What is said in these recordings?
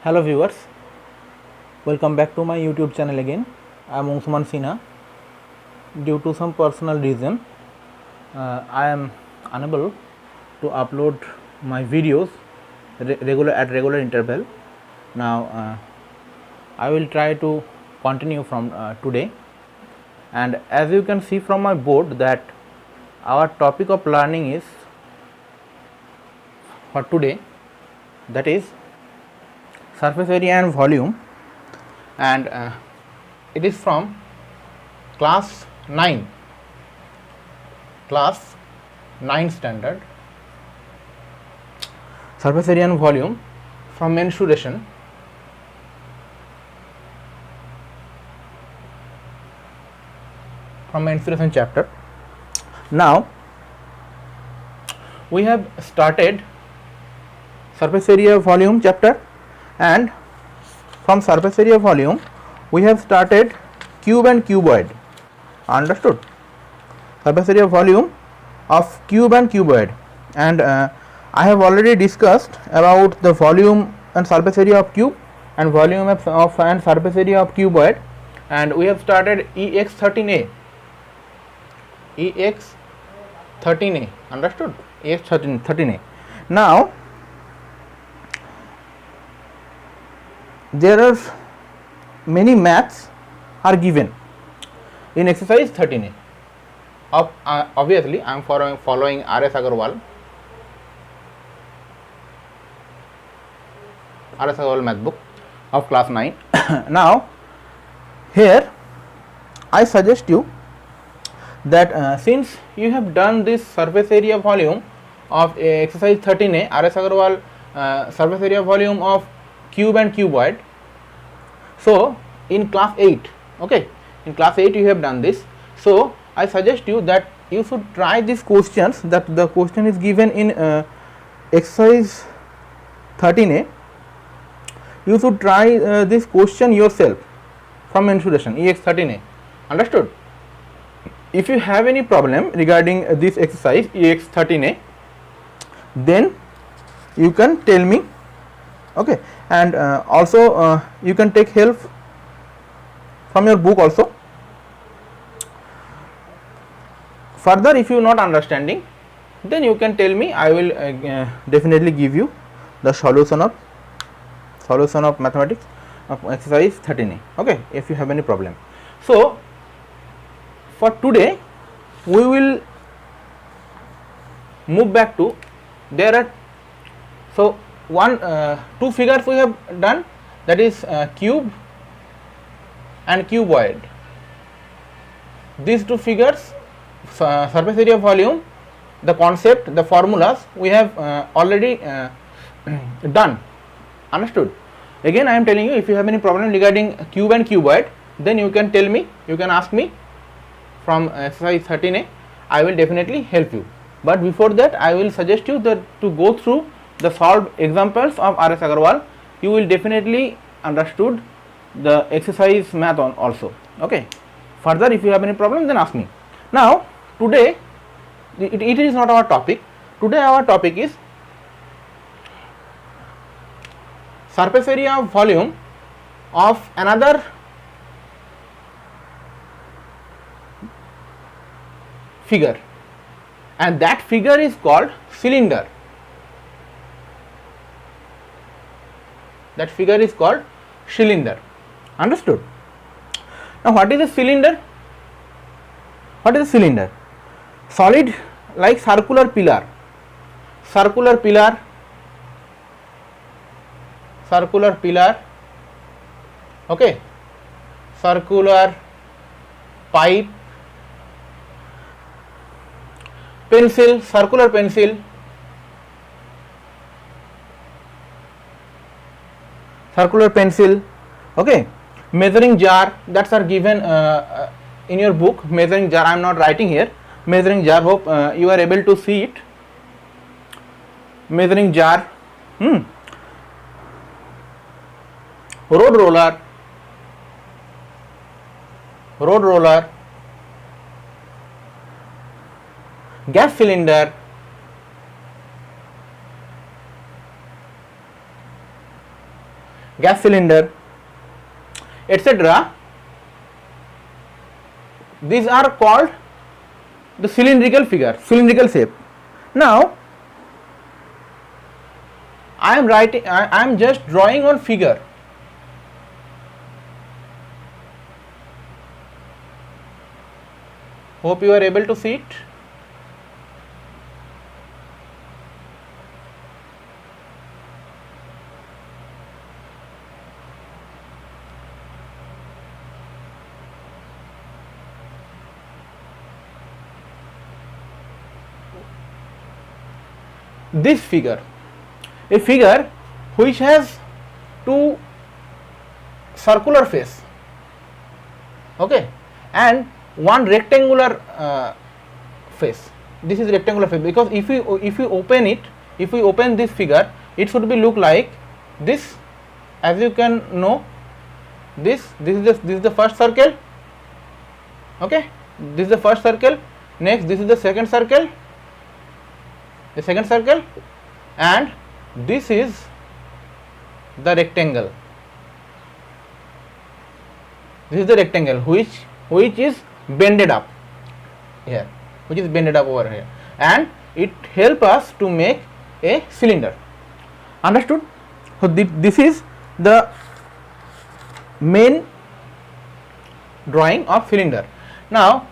Hello viewers, welcome back to my YouTube channel again. I am Usman Sinha. Due to some personal reason, I am unable to upload my videos at regular interval. Now I will try to continue from today, and as you can see from my board that our topic of learning is for today, that is surface area and volume, and it is from class 9 standard, surface area and volume from mensuration. From mensuration chapter. Now we have started surface area volume chapter, and from surface area volume we have started cube and cuboid. Understood? Surface area volume of cube and cuboid, and I have already discussed about the volume and surface area of cube and volume of and surface area of cuboid, and we have started EX13A. EX13A. Understood? EX13A. Now there are many maths are given in exercise 13A. Obviously I am following R.S. Agarwal math book of class 9. Now here I suggest you that since you have done this surface area volume of exercise 13A, R.S. Agarwal surface area volume of cube and cuboid, so in class 8, okay, in class 8 you have done this, so I suggest you that you should try these questions, that the question is given in exercise 13A. You should try this question yourself from mensuration EX13A. Understood? If you have any problem regarding this exercise EX13A, then you can tell me, okay, and also you can take help from your book also. Further, if you are not understanding, then you can tell me. I will definitely give you the solution of mathematics of exercise 13A. Okay, if you have any problem. So for today we will move back to, there are two figures we have done, that is cube and cuboid. These two figures, surface area volume, the concept, the formulas we have already done. Understood? Again I am telling you, if you have any problem regarding cube and cuboid, then you can tell me, you can ask me from exercise 13A. I will definitely help you. But before that, I will suggest you that to go through the solved examples of R.S. Agarwal. You will definitely understood the exercise math on also. Okay. Further, if you have any problem, then ask me. Now today it is not our topic. Today our topic is surface area of volume of another figure, and that figure is called cylinder. That figure is called cylinder. Understood? Now what is a cylinder? What is a cylinder? Solid like circular pillar, okay, circular pipe, pencil, circular pencil, okay, measuring jar, that's are given in your book. Measuring jar, I am not writing here. Measuring jar, hope you are able to see it. Measuring jar, road roller, gas cylinder, gas cylinder, etc. These are called the cylindrical figure, cylindrical shape. Now I am just drawing on figure. Hope you are able to see it. This figure, a figure which has two circular face, okay, and one rectangular face. This is rectangular face, because if you open it, if we open this figure, it should be look like this. As you can know, this is the first circle, okay, this is the first circle. Next, this is the second circle, and this is the rectangle. This is the rectangle which is bended up here, over here, and it help us to make a cylinder. Understood? So this is the main drawing of cylinder. Now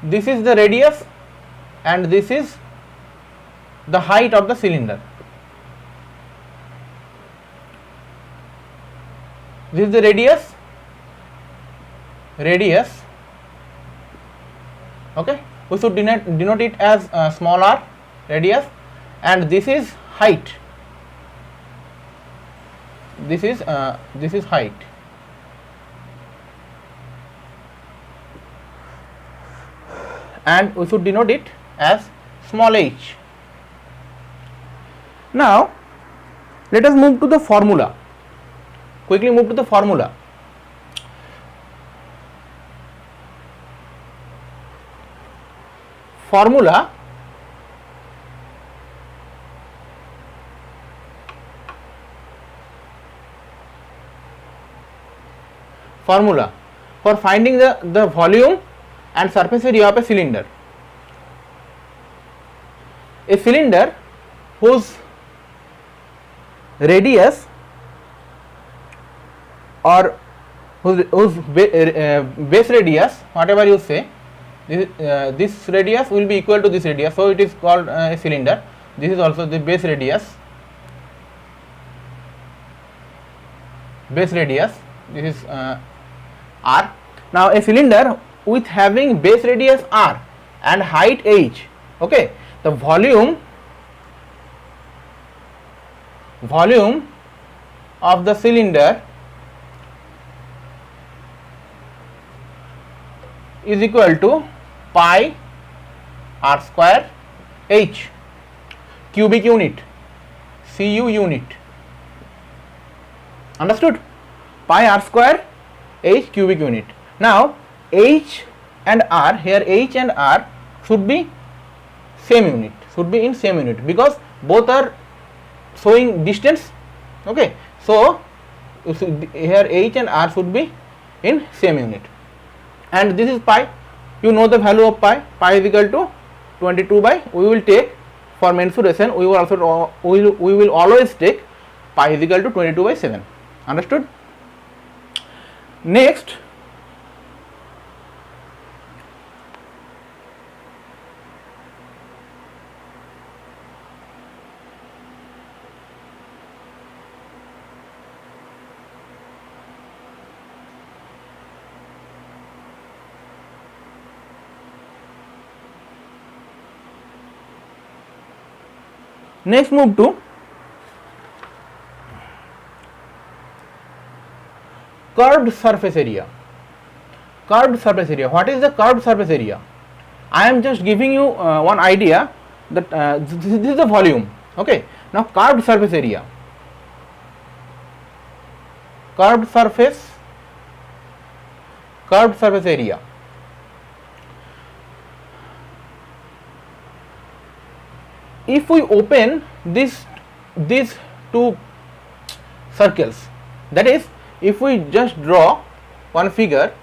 this is the radius and this is the height of the cylinder. This is the radius, okay, we should denote it as small r, radius, and this is height. This is height. And we should denote it as small h. Now let us move to the formula. Quickly move to the formula. Formula for finding the volume and surface area of a cylinder. A cylinder whose radius or whose base radius, whatever you say, this radius will be equal to this radius, so it is called a cylinder. This is also the base radius. This is r. Now a cylinder with having base radius r and height h, okay, the volume of the cylinder is equal to pi r square h, cubic unit, cu unit. Understood? Pi r square h cubic unit. Now h and r, here h and r should be same unit, in same unit, because both are showing distance, okay. So here h and r should be in same unit, and this is pi. You know the value of pi. Pi is equal to 22 by, we will take for mensuration, we will always take pi is equal to 22 by 7. Understood? Next, move to curved surface area. Curved surface area. What is the curved surface area? I am just giving you one idea that this is the volume, okay. Now curved surface area. Curved surface area. If we open this two circles. That is, if we just draw one figure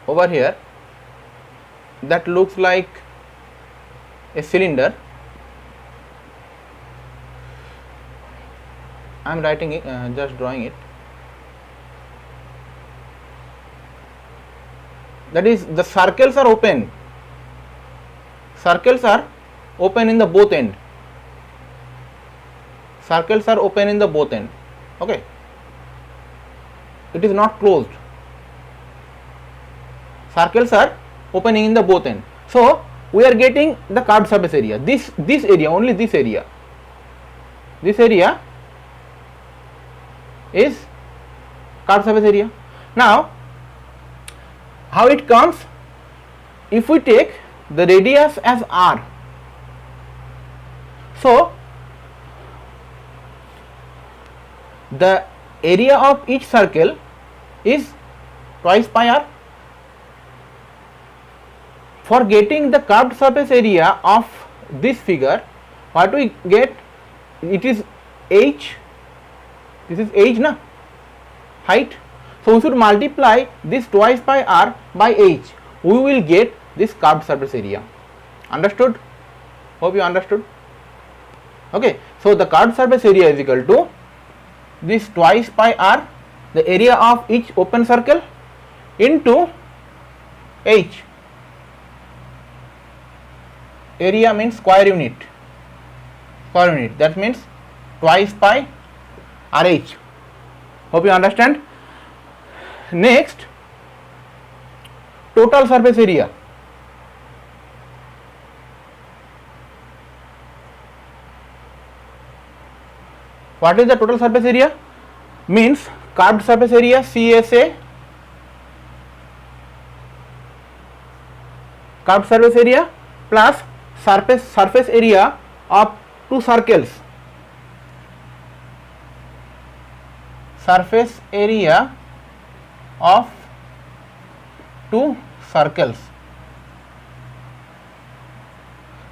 over here that looks like a cylinder, I am writing it, just drawing it. That is, the circles are open. Circles are open in the both end. Circles are open in the both end. Okay. It is not closed. Circles are opening in the both end. So we are getting the curved surface area. This area, only this area. This area is curved surface area. Now, how it comes? If we take the radius as r, so the area of each circle is twice pi r. For getting the curved surface area of this figure, what we get? It is h. This is h, na, height. So we should multiply this twice pi r by h. We will get this curved surface area. Understood? Hope you understood. Okay. So the curved surface area is equal to this twice pi r, the area of each open circle, into h. Area means square unit. Square unit. That means twice pi rh. Hope you understand. Next, total surface area. What is the total surface area? Means curved surface area CSA, curved surface area plus surface area of two circles. Surface area of two circles.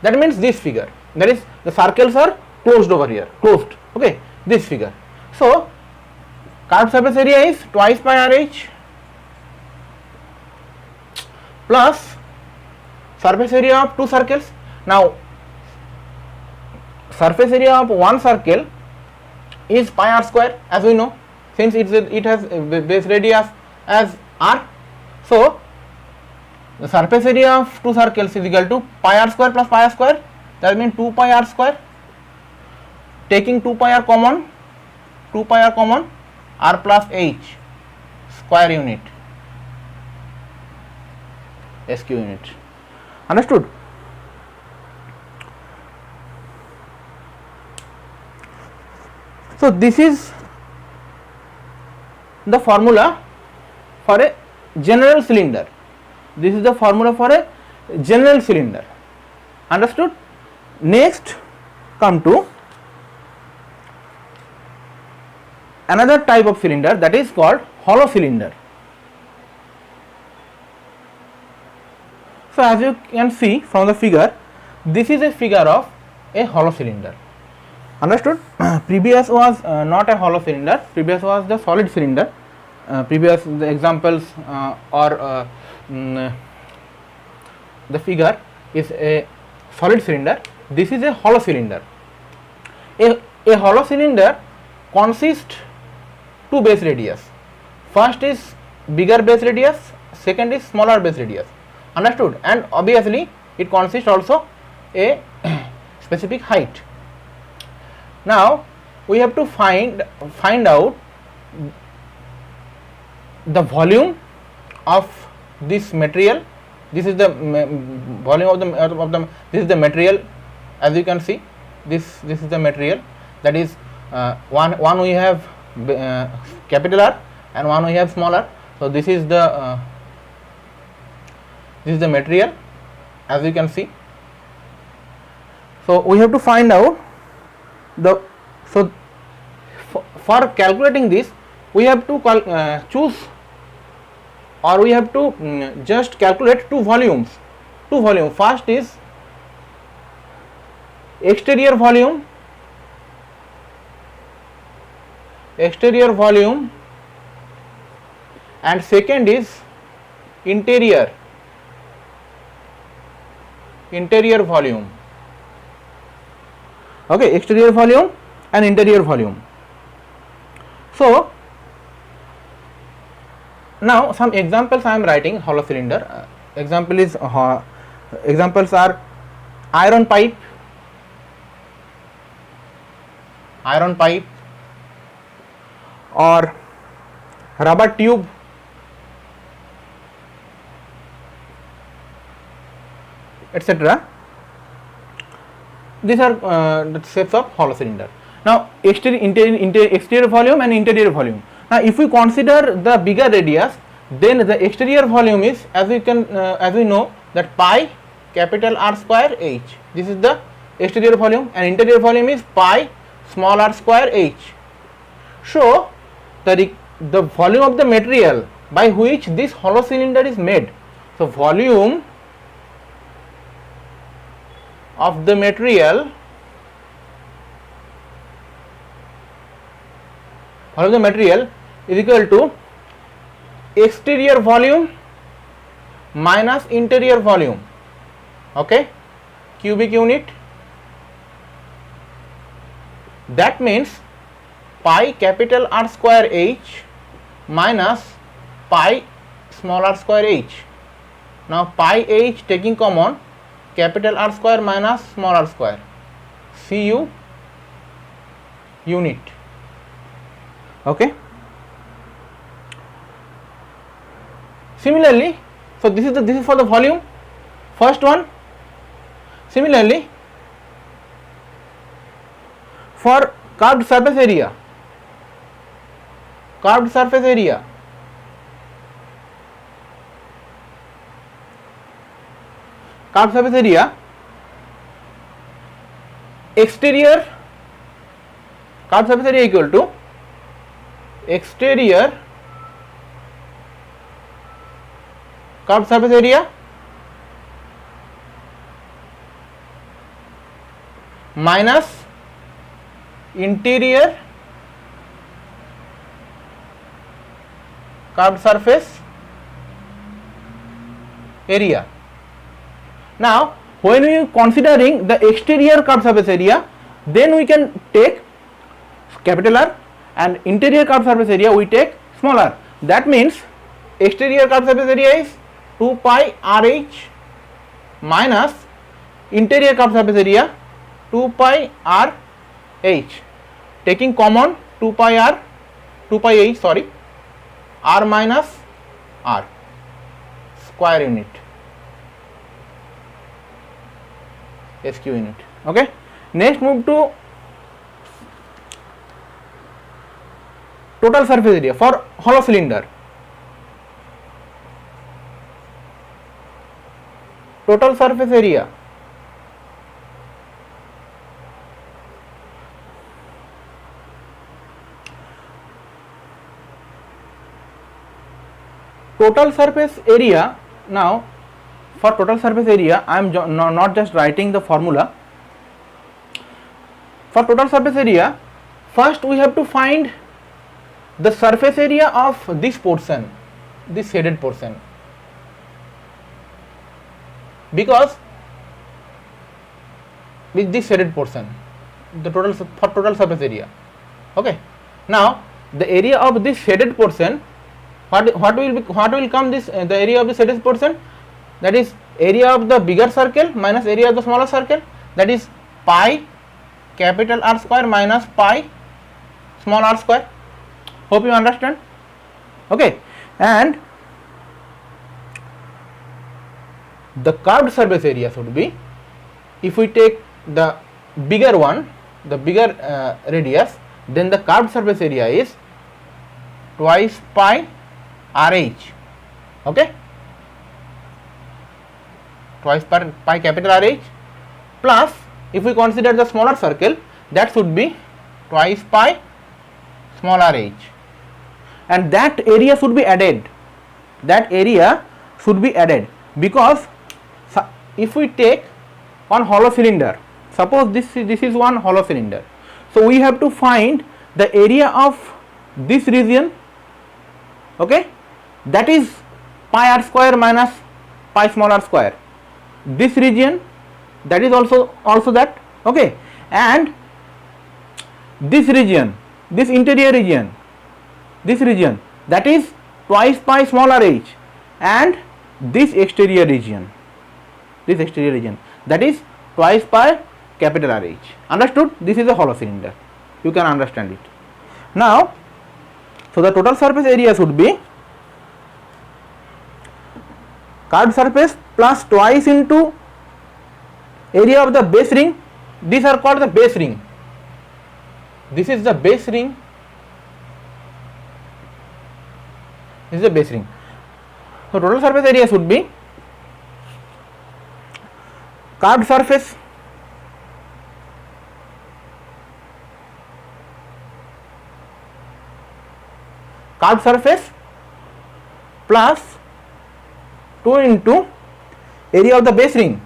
That means this figure. That is, the circles are closed over here. Closed. Okay. This figure. So curved surface area is twice pi rh plus surface area of two circles. Now surface area of one circle is pi r square, as we know, since it has base radius as r. So the surface area of two circles is equal to pi r square plus pi r square. That means 2 pi r square. Taking 2 pi r common, r plus h square unit, SQ unit. Understood? So this is the formula for a general cylinder. This is the formula for a general cylinder. Understood? Next, come to another type of cylinder, that is called hollow cylinder. So as you can see from the figure, this is a figure of a hollow cylinder. Understood? Previous was not a hollow cylinder, previous was the solid cylinder. Previous the examples the figure is a solid cylinder. This is a hollow cylinder. A hollow cylinder consists two base radius. First is bigger base radius, second is smaller base radius. Understood? And obviously it consists also a specific height. Now we have to find out the volume of this material. This is the volume of the this is the material. As you can see, this is the material. That is one we have capital R and one we have small r. So this is the material, as you can see. So we have to find out the for calculating this, we have to choose, or we have to just calculate two volumes. First is exterior volume exterior volume and second is interior volume. Okay, exterior volume and interior volume. So now some examples I am writing hollow cylinder. Examples are iron pipe, or rubber tube, etc. These are the shapes of hollow cylinder. Now exterior volume and interior volume. Now if we consider the bigger radius, then the exterior volume is, as we know, that pi capital R square h. This is the exterior volume, and interior volume is pi small r square h. So the volume of the material by which this hollow cylinder is made. So volume of the material is equal to exterior volume minus interior volume, okay, cubic unit. That means pi capital R square h minus pi small r square h. Now pi h taking common, capital R square minus small r square, cu unit, okay. Similarly, so this is for the volume, first one. Similarly, for curved surface area, exterior curved surface area equal to exterior curved surface area minus interior curved surface area. Now when we are considering the exterior curved surface area, then we can take capital R, and interior curved surface area we take small r. That means exterior curved surface area is 2 pi RH minus interior curved surface area 2 pi RH, taking common 2 pi H, r minus r square unit, SQ unit, okay. Next move to total surface area for hollow cylinder. Total surface area now for total surface area I am not just writing the formula. For total surface area, first we have to find the surface area of this portion, this shaded portion, because with this shaded portion, the total surface area, okay. Now the area of this shaded portion, what will come this the area of the shaded portion, that is area of the bigger circle minus area of the smaller circle, that is pi capital R square minus pi small r square. Hope you understand, okay. And the curved surface area should be, if we take the bigger one, the bigger radius, then the curved surface area is twice pi RH, okay, twice pi capital RH, plus if we consider the smaller circle, that should be twice pi small r h, and that area should be added, because if we take one hollow cylinder, suppose this is one hollow cylinder, so we have to find the area of this region, okay, that is pi r square minus pi small r square. This region, that is also that, okay, and this region, this interior region, this region, that is twice pi smaller h, and this exterior region, that is twice pi capital R h. Understood? This is a hollow cylinder. You can understand it. Now, so the total surface area should be curved surface plus twice into area of the base ring. These are called the base ring. This is the base ring. This is the base ring. So total surface area should be curved surface plus 2 into area of the base ring.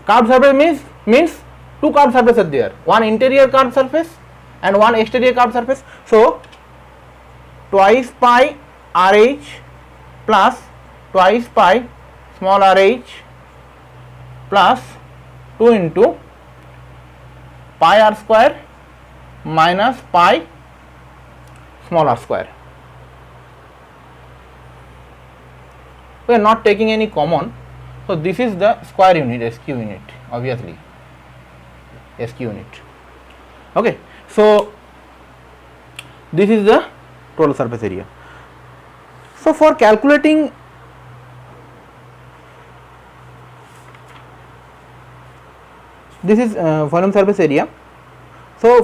Curved surface means two curved surfaces are there, one interior curved surface and one exterior curved surface. So twice pi RH plus twice pi small rh plus 2 into pi r square minus pi small r square. We are not taking any common. So this is the square unit, SQ unit, obviously SQ unit. Okay, so this is the total surface area. So for calculating this is volume surface area. So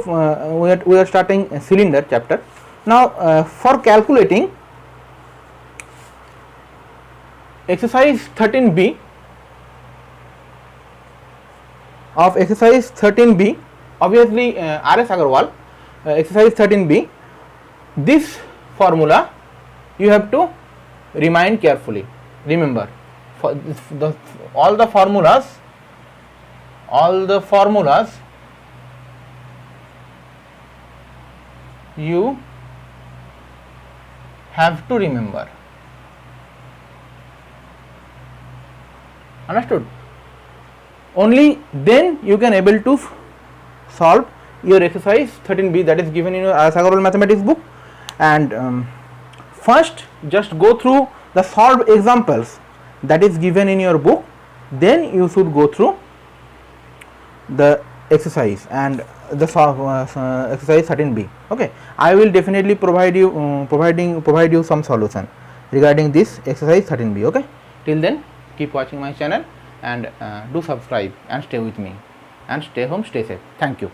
we are starting a cylinder chapter. Now for calculating exercise 13b of exercise 13b, obviously R.S. Agarwal, exercise 13b, this formula you have to remind carefully. Remember, for all the formulas you have to remember. Understood? Only then you can able to solve your exercise 13b that is given in your R.S. Agarwal mathematics book. And first just go through the solved examples that is given in your book, then you should go through the exercise and the exercise 13b. Okay, I will definitely provide you some solution regarding this exercise 13b. Okay, till then keep watching my channel and do subscribe and stay with me and stay home, stay safe. Thank you.